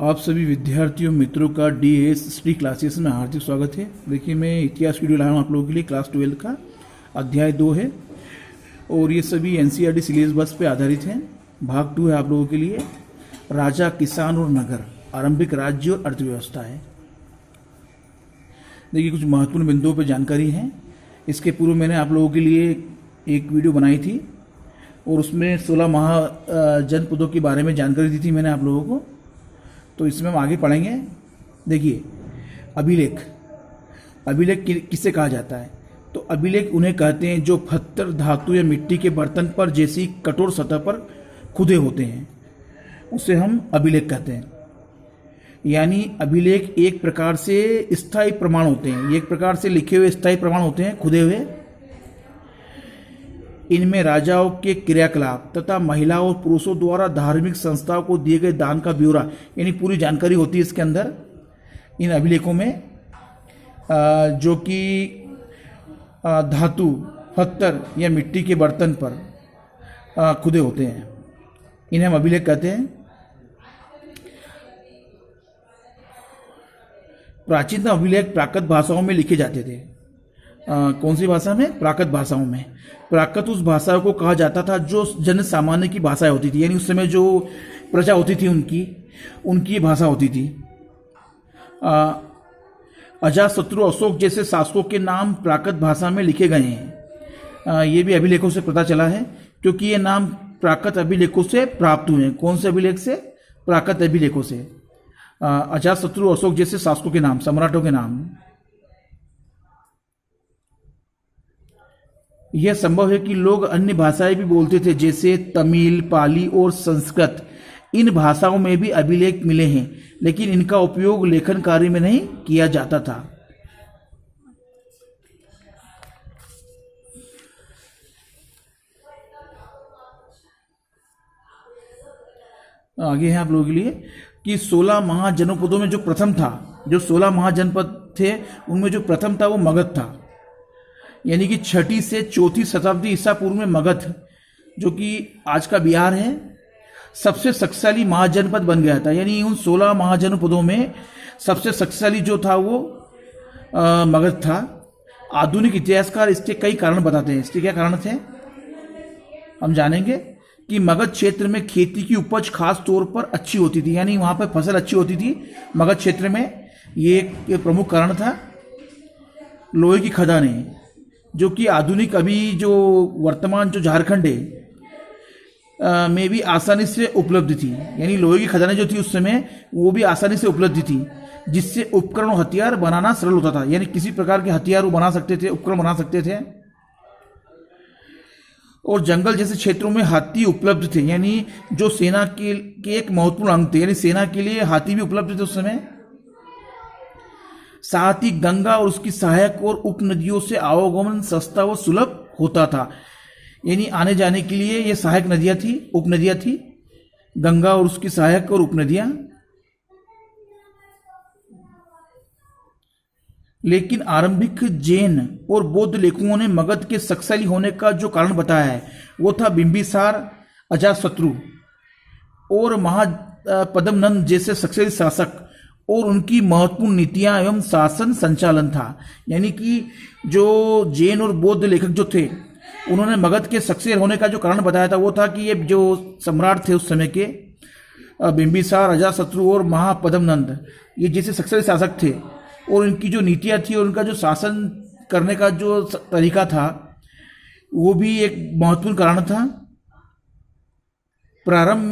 आप सभी विद्यार्थियों मित्रों का डीएस स्टडी क्लासेस में हार्दिक स्वागत है। देखिए, मैं इतिहास वीडियो लाया हूँ आप लोगों के लिए। क्लास 12 का अध्याय 2 है और ये सभी एनसीईआरटी सिलेबस पे आधारित हैं। भाग 2 है आप लोगों के लिए। राजा, किसान और नगर, आरंभिक राज्य और अर्थव्यवस्था है। देखिए, कुछ महत्वपूर्ण बिंदुओं पर जानकारी है। इसके पूर्व मैंने आप लोगों के लिए एक वीडियो बनाई थी और उसमें 16 महाजनपदों के बारे में जानकारी दी थी मैंने आप लोगों को। तो इसमें हम आगे पढ़ेंगे। देखिए, अभिलेख किसे कहा जाता है? तो अभिलेख उन्हें कहते हैं जो पत्थर, धातु या मिट्टी के बर्तन पर जैसी कठोर सतह पर खुदे होते हैं, उसे हम अभिलेख कहते हैं। यानी अभिलेख एक प्रकार से स्थायी प्रमाण होते हैं, एक प्रकार से लिखे हुए स्थायी प्रमाण होते हैं, खुदे हुए। इनमें राजाओं के क्रियाकलाप तथा महिलाओं और पुरुषों द्वारा धार्मिक संस्थाओं को दिए गए दान का ब्यौरा, यानी पूरी जानकारी होती है इसके अंदर, इन अभिलेखों में, जो कि धातु, पत्थर या मिट्टी के बर्तन पर खुदे होते हैं। इन्हें हम अभिलेख कहते हैं। प्राचीनतम अभिलेख प्राकृत भाषाओं में लिखे जाते थे। कौन सी भाषा में? प्राकृत भाषाओं में। प्राकृत उस भाषा को कहा जाता था जो जन सामान्य की भाषाएं होती थी, यानी उस समय जो प्रजा होती थी उनकी भाषा होती थी। अजातशत्रु, अशोक जैसे शासकों के नाम प्राकृत भाषा में लिखे गए हैं। ये भी अभिलेखों से पता चला है, क्योंकि ये नाम प्राकृत अभिलेखों से प्राप्त हुए हैं। कौन से अभिलेख से? प्राकृत अभिलेखों से। अजातशत्रु, अशोक जैसे शासकों के नाम, सम्राटों के नाम। यह संभव है कि लोग अन्य भाषाएं भी बोलते थे, जैसे तमिल, पाली और संस्कृत। इन भाषाओं में भी अभिलेख मिले हैं, लेकिन इनका उपयोग लेखन कार्य में नहीं किया जाता था। आगे है आप लोगों के लिए कि 16 महाजनपदों में जो प्रथम था, जो 16 महाजनपद थे, उनमें जो प्रथम था वो मगध था। यानी कि 6ठी से 4ठी शताब्दी ईसा पूर्व में मगध, जो कि आज का बिहार है, सबसे शक्तिशाली महाजनपद बन गया था। यानी उन 16 महाजनपदों में सबसे शक्तिशाली जो था वो मगध था। आधुनिक इतिहासकार इसके कई कारण बताते हैं। इसके क्या कारण थे हम जानेंगे। कि मगध क्षेत्र में खेती की उपज खास तौर पर अच्छी होती थी, यानी वहां पर फसल अच्छी होती थी मगध क्षेत्र में। ये एक प्रमुख कारण था। लोहे की खदानें, जो कि आधुनिक अभी जो वर्तमान जो झारखंड है में भी आसानी से उपलब्ध थी। यानी लोहे की खदानें जो थी उस समय वो भी आसानी से उपलब्ध थी, जिससे उपकरण और हथियार बनाना सरल होता था। यानी किसी प्रकार के हथियार वो बना सकते थे, उपकरण बना सकते थे। और जंगल जैसे क्षेत्रों में हाथी उपलब्ध थे, यानी जो सेना के एक महत्वपूर्ण अंग थे। यानी सेना के लिए हाथी भी उपलब्ध थे उस समय। साथ ही गंगा और उसकी सहायक और उपनदियों से आवागमन सस्ता व सुलभ होता था। यानी आने जाने के लिए ये सहायक नदियां थी, उपनदियां थी, गंगा और उसकी सहायक और उपनदियां। लेकिन आरंभिक जैन और बौद्ध लेखकों ने मगध के शक्तिशाली होने का जो कारण बताया है वो था बिंबिसार, अजातशत्रु और महापद्मनंद जैसे शक्तिशाली शासक और उनकी महत्वपूर्ण नीतियां एवं शासन संचालन था। यानी कि जो जैन और बौद्ध लेखक जो थे उन्होंने मगध के सक्सेस होने का जो कारण बताया था वो था कि ये जो सम्राट थे उस समय के, बिंबिसार, अजातशत्रु और महापद्मनंद, ये जैसे सक्सेस शासक थे और इनकी जो नीतियां थी और उनका जो शासन करने का जो तरीका था वो भी एक महत्वपूर्ण कारण था। प्रारंभ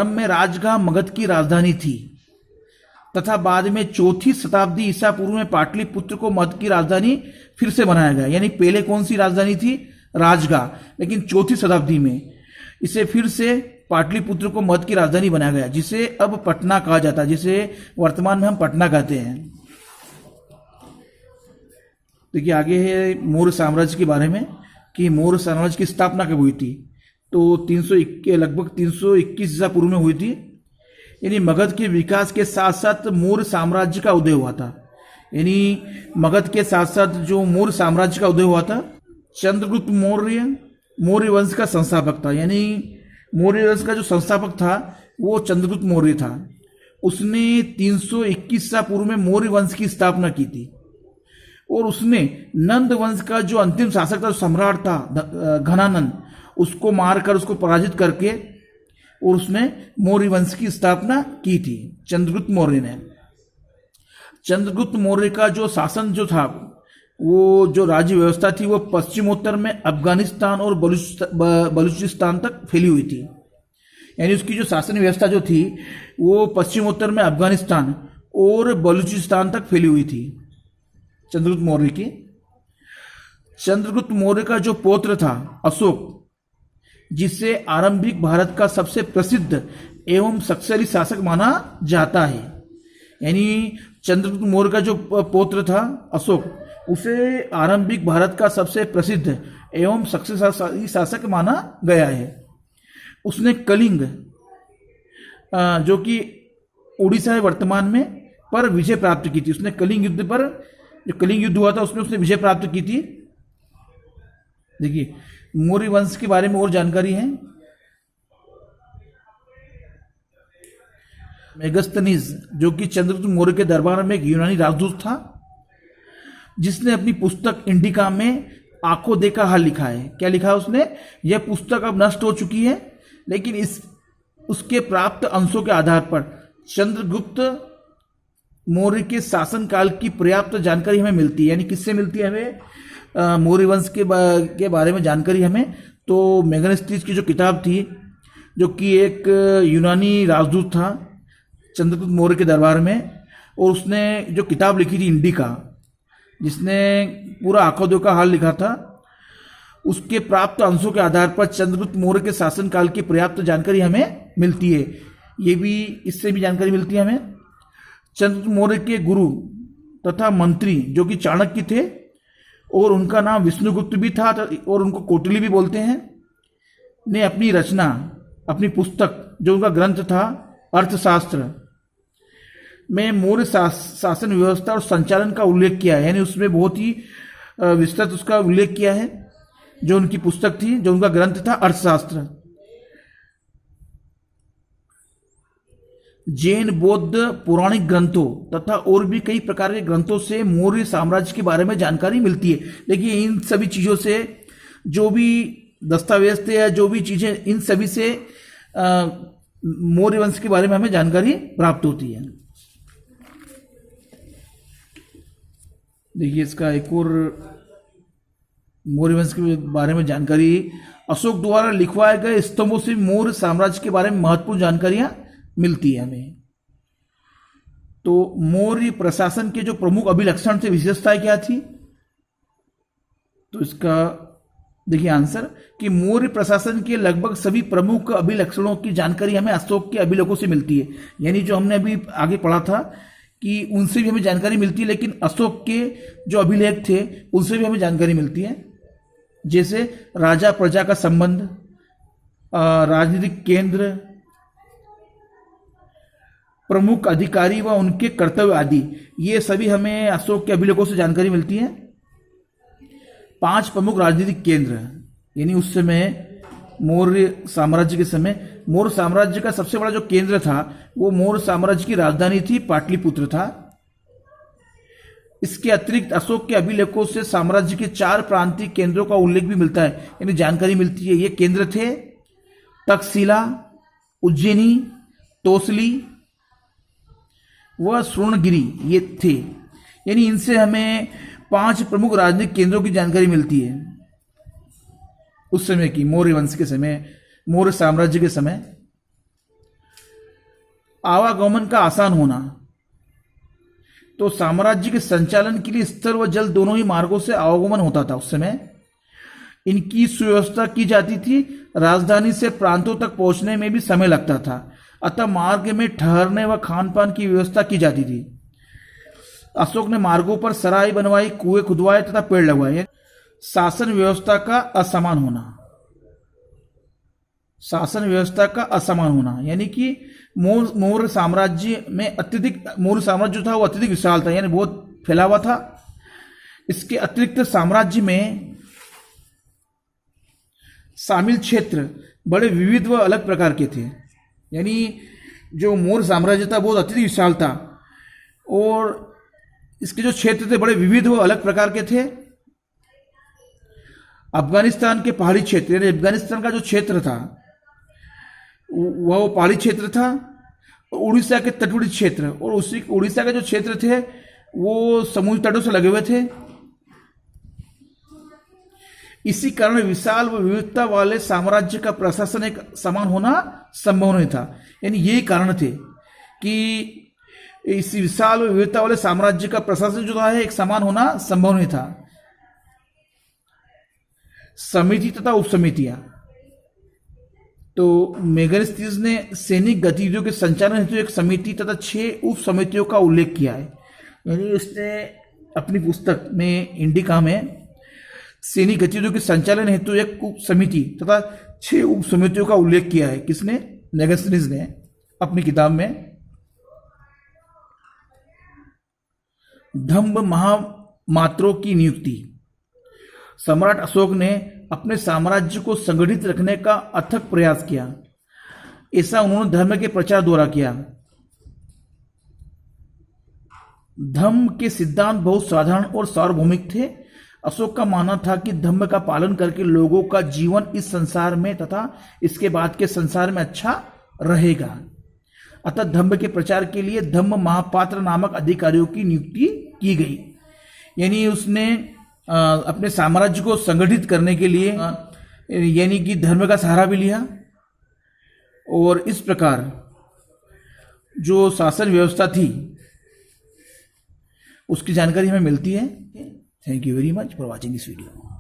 में राजगाह मगध की राजधानी थी, तथा बाद में 4ठी शताब्दी ईसा पूर्व में पाटलिपुत्र को मगध की राजधानी फिर से बनाया गया। यानी पहले कौन सी राजधानी थी? राजगाह। लेकिन 4ठी शताब्दी में इसे फिर से पाटलिपुत्र को मगध की राजधानी बनाया गया, जिसे अब पटना कहा जाता है, जिसे वर्तमान में हम पटना कहते हैं। देखिए, आगे है मौर्य साम्राज्य के बारे में कि मौर्य साम्राज्य की स्थापना कब हुई थी। तो लगभग 321 ईसा पूर्व में हुई थी। यानी मगध के विकास के साथ साथ मौर्य साम्राज्य का उदय हुआ था। यानी मगध के साथ साथ जो मौर्य साम्राज्य का उदय हुआ था, चंद्रगुप्त मौर्य मौर्य वंश का संस्थापक था। यानी मौर्य वंश का जो संस्थापक था वो चंद्रगुप्त मौर्य था। उसने 321 ईसा पूर्व में मौर्य वंश की स्थापना की थी और उसने नंद वंश का जो अंतिम शासक था, सम्राट था घनानंद, उसको मारकर, उसको पराजित करके और उसने मौर्य वंश की स्थापना की थी चंद्रगुप्त मौर्य ने। चंद्रगुप्त मौर्य का जो शासन जो था, वो जो राज्य व्यवस्था थी वो पश्चिमोत्तर में अफगानिस्तान और बलूचिस्तान तक फैली हुई थी। यानी उसकी जो शासन व्यवस्था जो थी वो पश्चिमोत्तर में अफगानिस्तान और बलूचिस्तान तक फैली हुई थी चंद्रगुप्त मौर्य की। चंद्रगुप्त मौर्य का जो पौत्र था अशोक, जिसे आरंभिक भारत का सबसे प्रसिद्ध एवं शक्तिशाली शासक माना जाता है। यानी चंद्रगुप्त मौर्य का जो पौत्र था अशोक, उसे आरंभिक भारत का सबसे प्रसिद्ध एवं शक्तिशाली शासक माना गया है। उसने कलिंग, जो कि उड़ीसा है वर्तमान में, पर विजय प्राप्त की थी। उसने कलिंग युद्ध पर, जो कलिंग युद्ध हुआ था उसमें उसने विजय प्राप्त की थी। देखिए मौर्य वंश के बारे में और जानकारी है। मेगस्थनीज, जो कि चंद्रगुप्त मौर्य के दरबार में एक यूनानी राजदूत था, जिसने अपनी पुस्तक इंडिका में आंखों देखा हाल लिखा है। क्या लिखा है उसने? यह पुस्तक अब नष्ट हो चुकी है, लेकिन उसके प्राप्त अंशों के आधार पर चंद्रगुप्त मौर्य के शासनकाल की पर्याप्त जानकारी हमें मिलती है। यानी किससे मिलती है हमें? मौर्य वंश के बारे में जानकारी हमें तो मेगस्थनीज की जो किताब थी, जो कि एक यूनानी राजदूत था चंद्रगुप्त मौर्य के दरबार में, और उसने जो किताब लिखी थी इंडिका, जिसने पूरा आंखों का हाल लिखा था, उसके प्राप्त अंशों के आधार पर चंद्रगुप्त मौर्य के शासनकाल की पर्याप्त जानकारी हमें मिलती है। ये भी, इससे भी जानकारी मिलती है हमें। चंद्रगुप्त मौर्य के गुरु तथा मंत्री जो कि चाणक्य थे, और उनका नाम विष्णुगुप्त भी था और उनको कौटिल्य भी बोलते हैं, ने अपनी रचना, अपनी पुस्तक, जो उनका ग्रंथ था अर्थशास्त्र में मौर्य शासन व्यवस्था और संचालन का उल्लेख किया है। यानी उसमें बहुत ही विस्तृत उसका उल्लेख किया है। जो उनकी पुस्तक थी, जो उनका ग्रंथ था अर्थशास्त्र। जैन, बौद्ध, पौराणिक ग्रंथों तथा और भी कई प्रकार के ग्रंथों से मौर्य साम्राज्य के बारे में जानकारी मिलती है। देखिए इन सभी चीजों से, जो भी दस्तावेज थे या जो भी चीजें, इन सभी से मौर्य वंश के बारे में हमें जानकारी प्राप्त होती है। देखिए इसका एक और मौर्य वंश के बारे में जानकारी, अशोक द्वारा लिखवाए गए स्तंभों से मौर्य साम्राज्य के बारे में महत्वपूर्ण जानकारियां मिलती है हमें। तो मौर्य प्रशासन के जो प्रमुख अभिलक्षण थे, विशेषताएं क्या थी? तो इसका देखिए आंसर कि मौर्य प्रशासन के लगभग सभी प्रमुख अभिलक्षणों की जानकारी हमें अशोक के अभिलेखों से मिलती है। यानी जो हमने अभी आगे पढ़ा था कि उनसे भी हमें जानकारी मिलती है, लेकिन अशोक के जो अभिलेख थे उनसे भी हमें जानकारी मिलती है। जैसे राजा प्रजा का संबंध, राजनीतिक केंद्र, प्रमुख अधिकारी व उनके कर्तव्य आदि, ये सभी हमें अशोक के अभिलेखों से जानकारी मिलती है। 5 प्रमुख राजनीतिक केंद्र, यानी उस समय मौर्य साम्राज्य के समय मौर्य साम्राज्य का सबसे बड़ा जो केंद्र था वो मौर्य साम्राज्य की राजधानी थी, पाटलिपुत्र था। इसके अतिरिक्त अशोक के अभिलेखों से साम्राज्य के 4 प्रांतीय केंद्रों का उल्लेख भी मिलता है, यानी जानकारी मिलती है। ये केंद्र थे तक्षशिला, उज्जैनी, तोसली व स्वर्णगिरी, ये थे। यानी इनसे हमें 5 प्रमुख राजनीतिक केंद्रों की जानकारी मिलती है उस समय की, मौर्य वंश के समय, मौर्य साम्राज्य के समय। आवागमन का आसान होना, तो साम्राज्य के संचालन के लिए स्थल व जल दोनों ही मार्गों से आवागमन होता था उस समय। इनकी सुव्यवस्था की जाती थी। राजधानी से प्रांतों तक पहुंचने में भी समय लगता था, अतः मार्ग में ठहरने व खान पान की व्यवस्था की जाती थी। अशोक ने मार्गों पर सराय बनवाई, कुएं खुदवाए तथा पेड़ लगवाए। शासन व्यवस्था का असमान होना, शासन व्यवस्था का असमान होना, यानी कि मौर्य साम्राज्य में मौर्य साम्राज्य जो था वो अत्यधिक विशाल था, यानी बहुत फैला हुआ था। इसके अतिरिक्त साम्राज्य में शामिल क्षेत्र बड़े विविध व अलग प्रकार के थे। यानी जो मौर्य साम्राज्य था बहुत अत्यधिक विशाल था और इसके जो क्षेत्र थे बड़े विविध व अलग प्रकार के थे। अफगानिस्तान के पहाड़ी क्षेत्र, यानी अफगानिस्तान का जो क्षेत्र था वह पहाड़ी क्षेत्र था, उड़ीसा के तटवर्ती क्षेत्र, और उसी उड़ीसा के जो क्षेत्र थे वो समुद्र तटों से लगे हुए थे। इसी कारण विशाल व विविधता वाले साम्राज्य का प्रशासन एक समान होना संभव नहीं था। यानी यही कारण थे कि इस विशाल व विविधता वाले साम्राज्य का प्रशासन जो है एक समान होना संभव नहीं था। समिति तथा उपसमितियां, तो मेगास्थनीज ने सैनिक गतिविधियों के संचालन हेतु एक समिति तथा 6 उप समितियों का उल्लेख किया है। यानी उसने अपनी पुस्तक में इंडिका में सैनिक गतिविधियों के संचालन हेतु एक उप समिति तथा 6 उप समितियों का उल्लेख किया है। किसने? मेगास्थनीज ने अपनी किताब में। धम्म महामात्रों की नियुक्ति। सम्राट अशोक ने अपने साम्राज्य को संगठित रखने का अथक प्रयास किया। ऐसा उन्होंने धर्म के प्रचार द्वारा किया। धम्म के सिद्धांत बहुत साधारण और सार्वभौमिक थे। अशोक का मानना था कि धम्म का पालन करके लोगों का जीवन इस संसार में तथा इसके बाद के संसार में अच्छा रहेगा। अतः धम्म के प्रचार के लिए धम्म महापात्र नामक अधिकारियों की नियुक्ति की गई। यानी उसने अपने साम्राज्य को संगठित करने के लिए यानी कि धर्म का सहारा भी लिया, और इस प्रकार जो शासन व्यवस्था थी उसकी जानकारी हमें मिलती है। Thank you very much for watching this video.